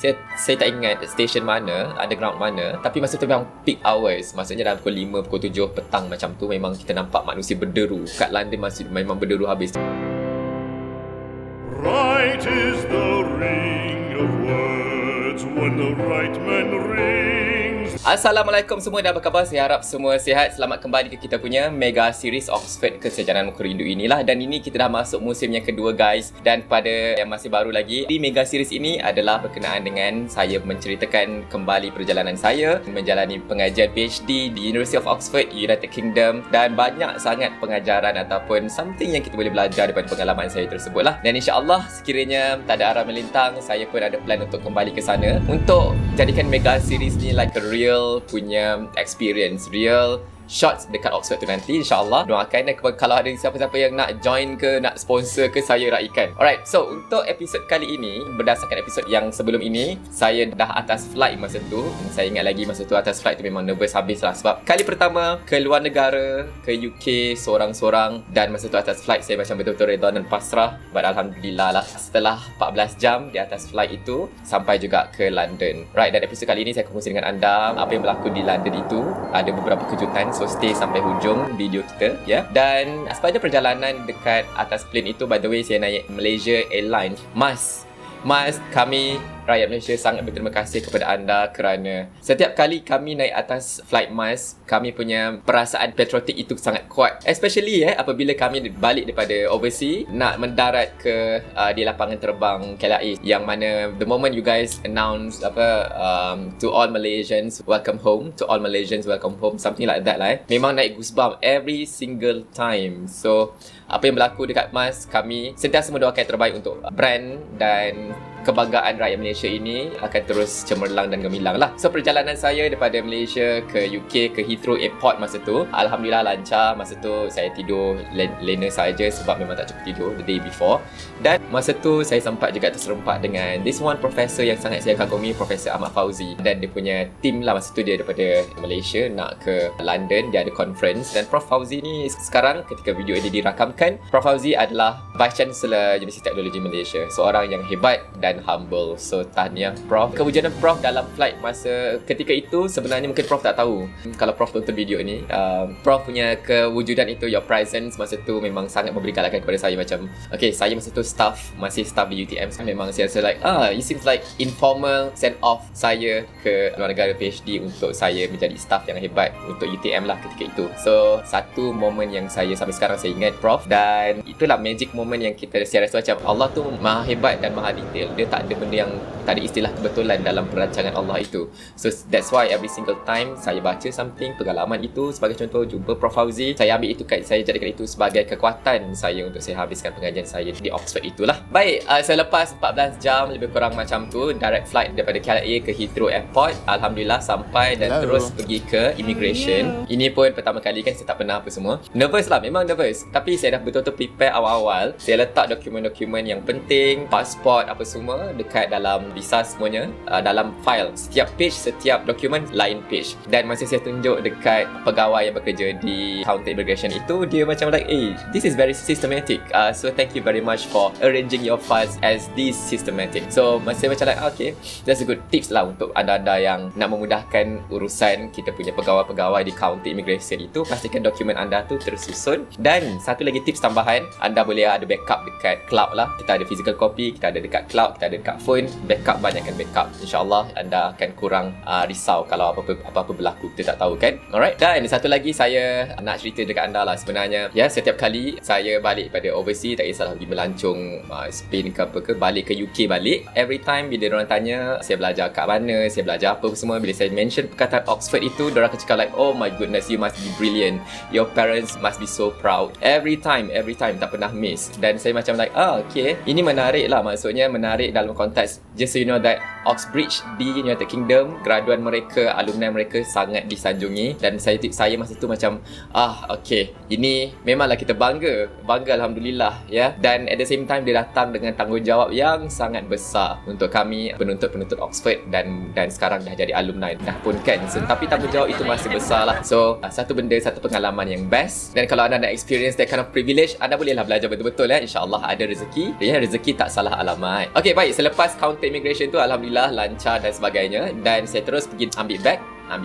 Saya tak ingat station mana, underground mana, tapi masa tu memang peak hours. Maksudnya dalam pukul 5, pukul 7 petang macam tu memang kita nampak manusia berderu. Kat London memang berderu habis. Right is the ring of words when the right man rings. Assalamualaikum semua, dan apa khabar? Saya harap semua sihat. Selamat kembali ke kita punya mega series Oxford Kesejaraan Muka Rindu inilah. Dan ini kita dah masuk musim yang kedua, guys. Dan pada yang masih baru lagi, di mega series ini adalah berkenaan dengan saya menceritakan kembali perjalanan saya menjalani pengajian PhD di University of Oxford, United Kingdom. Dan banyak sangat pengajaran ataupun something yang kita boleh belajar daripada pengalaman saya tersebut lah. Dan insyaAllah sekiranya tak ada arah melintang, saya pun ada plan untuk kembali ke sana untuk jadikan mega series ni like a real punya experience, real shots dekat Oxford tu nanti, insyaAllah. Doakan, dan kalau ada siapa-siapa yang nak join ke, nak sponsor ke, saya raikan. Alright, so untuk episod kali ini, berdasarkan episod yang sebelum ini, saya dah atas flight masa tu. Saya ingat lagi masa tu atas flight tu memang nervous habis lah. Sebab kali pertama ke luar negara, ke UK seorang-seorang. Dan masa tu atas flight saya macam betul-betul redha dan pasrah. But Alhamdulillah lah, setelah 14 jam di atas flight itu, sampai juga ke London. Right, dan episod kali ini saya kongsi dengan anda apa yang berlaku di London itu. Ada beberapa kejutan, so stay sampai hujung video kita, ya. Dan sepanjang perjalanan dekat atas plane itu, by the way, saya naik Malaysia Airlines. Mas, kami rakyat Malaysia sangat berterima kasih kepada anda kerana setiap kali kami naik atas flight MAS, kami punya perasaan patriotik itu sangat kuat. Especially apabila kami balik daripada overseas nak mendarat ke di lapangan terbang KLIA, yang mana the moment you guys announce to all Malaysians welcome home, something like that lah. Memang naik goosebump every single time. So apa yang berlaku dekat MAS, kami sentiasa mendoakan yang terbaik untuk brand dan kebanggaan rakyat Malaysia ini akan terus cemerlang dan gemilang lah. So perjalanan saya daripada Malaysia ke UK, ke Heathrow Airport masa tu, Alhamdulillah lancar. Masa tu saya tidur lena saja sebab memang tak cukup tidur the day before. Dan masa tu saya sempat juga terserempak dengan this one professor yang sangat saya kagumi, Profesor Ahmad Fauzi. Dan dia punya team lah, masa tu dia daripada Malaysia nak ke London, dia ada conference. Dan Prof Fauzi ni sekarang ketika video ini dirakamkan, Prof Fauzi adalah Vice Chancellor Universiti Teknologi Malaysia, seorang yang hebat dan humble. So tahniah Prof. Kewujudan Prof dalam flight masa ketika itu, sebenarnya mungkin Prof tak tahu. Kalau Prof tonton video ni, Prof punya kewujudan itu, your presence masa tu memang sangat memberi galakan kepada saya. Macam okay, saya masa tu masih staff di UTM. Memang saya rasa like it seems like informal send off saya ke luar negara PhD untuk saya menjadi staff yang hebat untuk UTM lah ketika itu. So satu momen yang saya sampai sekarang saya ingat Prof, dan itulah magic moment yang saya rasa macam Allah tu maha hebat dan maha detail. Dia tak ada benda yang, tak ada istilah kebetulan dalam perancangan Allah itu. So that's why every single time saya baca something, pengalaman itu, sebagai contoh jumpa Prof Fauzi, saya ambil itu, saya jadikan itu sebagai kekuatan saya untuk saya habiskan pengajian saya di Oxford itulah. Baik, selepas 14 jam lebih kurang macam tu, direct flight daripada KLIA ke Heathrow Airport, Alhamdulillah sampai dan terus pergi ke immigration. Ini pun pertama kali kan, saya tak pernah apa semua. Nervous lah, memang nervous. Tapi saya dah betul-betul prepare awal-awal. Saya letak dokumen-dokumen yang penting, pasport apa semua dekat dalam visa semuanya, dalam file. Setiap page, setiap dokumen lain page. Dan masa saya tunjuk dekat pegawai yang bekerja di counter immigration itu, dia macam like, this is very systematic. So thank you very much for arranging your files as this systematic. So masa macam like, okay, that's a good tips lah untuk anda-anda yang nak memudahkan urusan kita punya pegawai-pegawai di counter immigration itu. Pastikan dokumen anda tu tersusun. Dan satu lagi tips tambahan, anda boleh ada backup dekat cloud lah. Kita ada physical copy, kita ada dekat cloud, kita ada dekat phone. Backup, banyakkan backup. InsyaAllah anda akan kurang risau kalau apa-apa berlaku, kita tak tahu kan. Alright, dan satu lagi saya nak cerita dekat anda lah. Sebenarnya ya, setiap kali saya balik pada overseas, tak kisahlah pergi melancong Spain ke apa ke, balik ke UK balik, every time bila diorang tanya saya belajar kat mana, saya belajar apa semua, bila saya mention perkataan Oxford itu, diorang akan cakap like, oh my goodness, you must be brilliant, your parents must be so proud. Every time, tak pernah miss. Dan saya macam like, okay, ini menarik lah. Maksudnya menarik dalam konteks, just so you know that Oxbridge di United Kingdom, graduan mereka, alumni mereka sangat disanjungi. Dan saya masa tu macam, okay, ini memanglah kita bangga Alhamdulillah ya. Dan at the same time, dia datang dengan tanggungjawab yang sangat besar untuk kami penuntut Oxford, dan sekarang dah jadi alumni dah pun kan. So, tapi tanggungjawab itu masih besar lah. So satu pengalaman yang best. Dan kalau anda nak experience that kind of privilege, anda bolehlah belajar betul-betul ya. InsyaAllah ada rezeki. Ya, rezeki tak salah alamat. Okay, Okay, baik. Selepas counter immigration tu, Alhamdulillah lancar dan sebagainya. Dan saya terus pergi ambil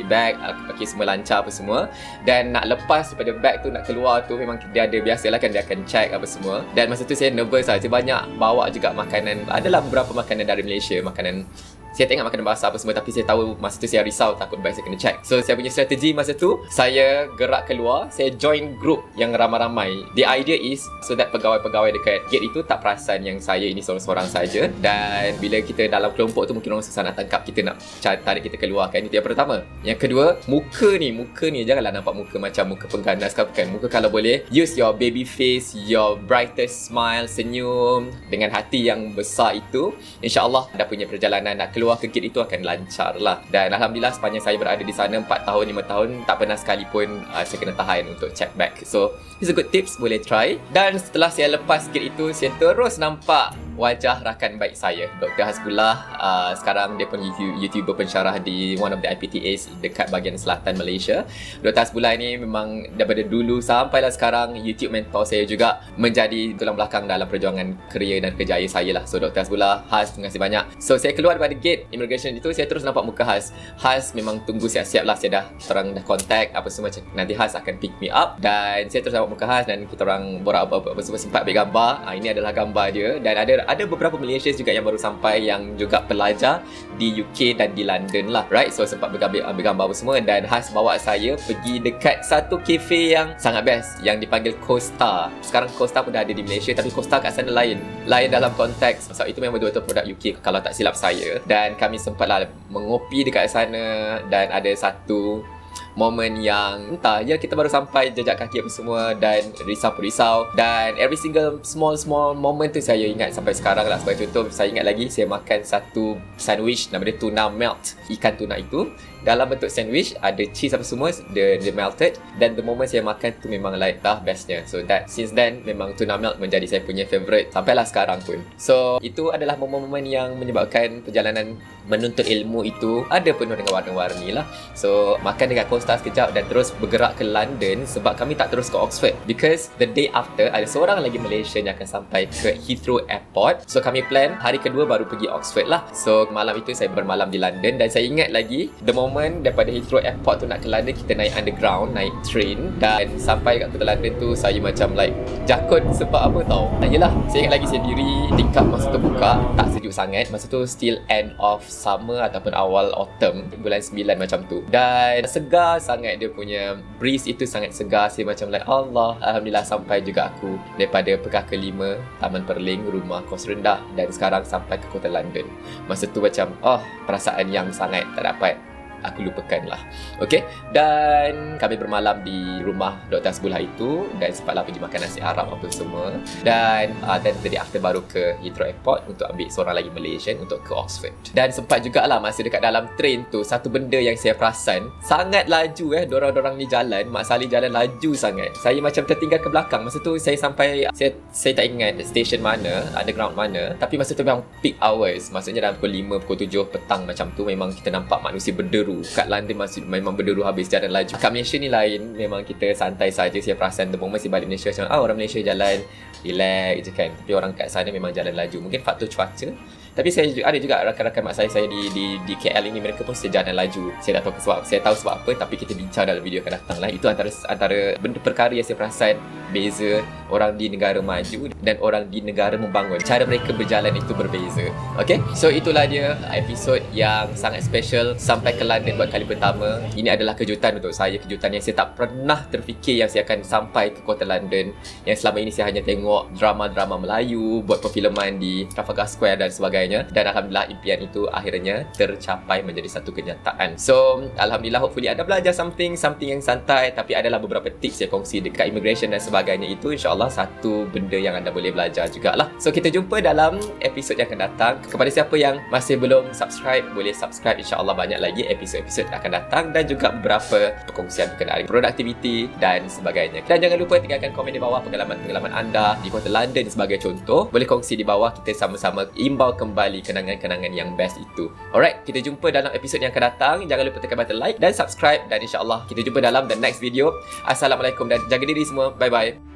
bag, okay, semua lancar apa semua. Dan nak lepas daripada bag tu, nak keluar tu, memang dia ada, biasalah kan, dia akan check apa semua. Dan masa tu saya nervous lah. Saya banyak bawa juga makanan. Adalah beberapa makanan dari Malaysia, makanan saya tak ingat makanan basah apa semua, tapi saya tahu masa tu saya risau, takut bag saya kena check. So saya punya strategi masa tu, saya gerak keluar, saya join group yang ramai-ramai. The idea is so that pegawai-pegawai dekat gate itu tak perasan yang saya ini seorang-seorang saja. Dan bila kita dalam kelompok tu, mungkin orang susah nak tangkap kita, nak tarik kita keluar kan. Itu yang pertama. Yang kedua, muka ni janganlah nampak muka macam muka pengganas kan. Muka kalau boleh, use your baby face, your brightest smile, senyum dengan hati yang besar itu. InsyaAllah dah punya perjalanan nak keluar ke gate itu akan lancar lah. Dan Alhamdulillah sepanjang saya berada di sana 4 tahun, 5 tahun, tak pernah sekali pun saya kena tahan untuk check bag. So it's a good tips, boleh try. Dan setelah saya lepas gate itu, saya terus nampak wajah rakan baik saya, Dr. Hasbullah. Sekarang dia pun YouTuber pensyarah di one of the IPTAs dekat bahagian selatan Malaysia. Dr. Hasbullah ni memang daripada dulu sampailah sekarang YouTube mentor saya juga, menjadi tulang belakang dalam perjuangan kerjaya dan kerjaya saya lah. So Dr. Hasbullah, Has, terima kasih banyak. So saya keluar daripada gate immigration itu, saya terus nampak muka Has. Has memang tunggu siap-siap lah. Saya dah contact apa semua, nanti Has akan pick me up. Dan saya terus nampak muka Has dan kita orang borak apa semua, sempat ambil gambar. Ini adalah gambar dia. Dan ada beberapa Malaysians juga yang baru sampai, yang juga pelajar di UK dan di London lah, right? So sempat ambil gambar apa semua. Dan Has bawa saya pergi dekat satu cafe yang sangat best, yang dipanggil Costa. Sekarang Costa pun dah ada di Malaysia, tapi Costa kat sana lain dalam konteks. So itu memang betul-betul produk UK kalau tak silap saya. Dan kami sempatlah mengopi dekat sana. Dan ada satu momen yang entah ya, kita baru sampai, jejak kaki apa semua, dan risau. Dan every single small moment tu saya ingat sampai sekarang lah. Sebagai contoh, saya ingat lagi saya makan satu sandwich nama dia tuna melt. Ikan tuna itu dalam bentuk sandwich, ada cheese apa semua, dia melted. Dan the moment saya makan tu memang like bestnya. So that since then memang tuna melt menjadi saya punya favourite sampailah sekarang pun. So itu adalah momen-momen yang menyebabkan perjalanan menuntut ilmu itu ada penuh dengan warna-warni lah. So makan dekat Costa sekejap dan terus bergerak ke London, sebab kami tak terus ke Oxford, because the day after ada seorang lagi Malaysian yang akan sampai ke Heathrow Airport. So kami plan hari kedua baru pergi Oxford lah. So malam itu saya bermalam di London. Dan saya ingat lagi the moment daripada Heathrow Airport tu nak ke London, kita naik underground, naik train. Dan sampai kat kota London tu, saya macam like jakut. Sebab apa tau, yelah, saya ingat lagi saya diri tingkap masa tu buka, tak sejuk sangat. Masa tu still end of summer ataupun awal autumn, bulan 9 macam tu. Dan segar sangat, dia punya breeze itu sangat segar. Saya macam like Allah, Alhamdulillah sampai juga aku daripada Pekan Kelima, Taman Perling, rumah kos rendah, dan sekarang sampai ke kota London. Masa tu macam perasaan yang sangat tak dapat aku lupakan lah. Okay, dan kami bermalam di rumah Dr. Hasbullah itu, dan sempatlah pergi makan nasi Arab apa semua. Dan tadi after baru ke Heathrow Airport untuk ambil seorang lagi Malaysian untuk ke Oxford. Dan sempat jugalah masa dekat dalam train tu, satu benda yang saya perasan, sangat laju dorang ni jalan, Mak Saleh jalan laju sangat. Saya macam tertinggal ke belakang. Masa tu saya sampai, saya tak ingat station mana, underground mana, tapi masa tu memang peak hours. Maksudnya dalam pukul 5, pukul 7 petang macam tu, memang kita nampak manusia berderu. Kat London masih memang berderu habis, jalan laju. Kat Malaysia ni lain, memang kita santai saja. Saya perasan the moment saya balik Malaysia macam orang Malaysia jalan relax je kan, tapi orang kat sana memang jalan laju. Mungkin faktor cuaca, tapi saya ada juga rakan-rakan mak saya di KL ini, mereka pun sejalan laju. Saya tak tahu sebab, saya tahu sebab apa, tapi kita bincang dalam video akan datang lah. Itu antara benda perkara yang saya perasan beza orang di negara maju dan orang di negara membangun. Cara mereka berjalan itu berbeza. Okay, so itulah dia episod yang sangat special. Sampai ke London buat kali pertama. Ini adalah kejutan untuk saya, kejutan yang saya tak pernah terfikir yang saya akan sampai ke kota London. Yang selama ini saya hanya tengok drama-drama Melayu, buat perfilman di Trafalgar Square dan sebagainya. Dan Alhamdulillah impian itu akhirnya tercapai menjadi satu kenyataan. So Alhamdulillah, hopefully anda belajar something yang santai, tapi adalah beberapa tips saya kongsi dekat immigration dan sebagainya itu. InsyaAllah satu benda yang anda boleh belajar jugalah. So kita jumpa dalam episod yang akan datang. Kepada siapa yang masih belum subscribe, boleh subscribe. InsyaAllah banyak lagi episod-episod akan datang, dan juga beberapa perkongsian berkenaan productivity dan sebagainya. Dan jangan lupa tinggalkan komen di bawah pengalaman-pengalaman anda di kota London sebagai contoh. Boleh kongsi di bawah, kita sama-sama imbau kembali kenangan-kenangan yang best itu. Alright, kita jumpa dalam episod yang akan datang. Jangan lupa tekan button like dan subscribe, dan insyaAllah kita jumpa dalam the next video. Assalamualaikum dan jaga diri semua. Bye-bye.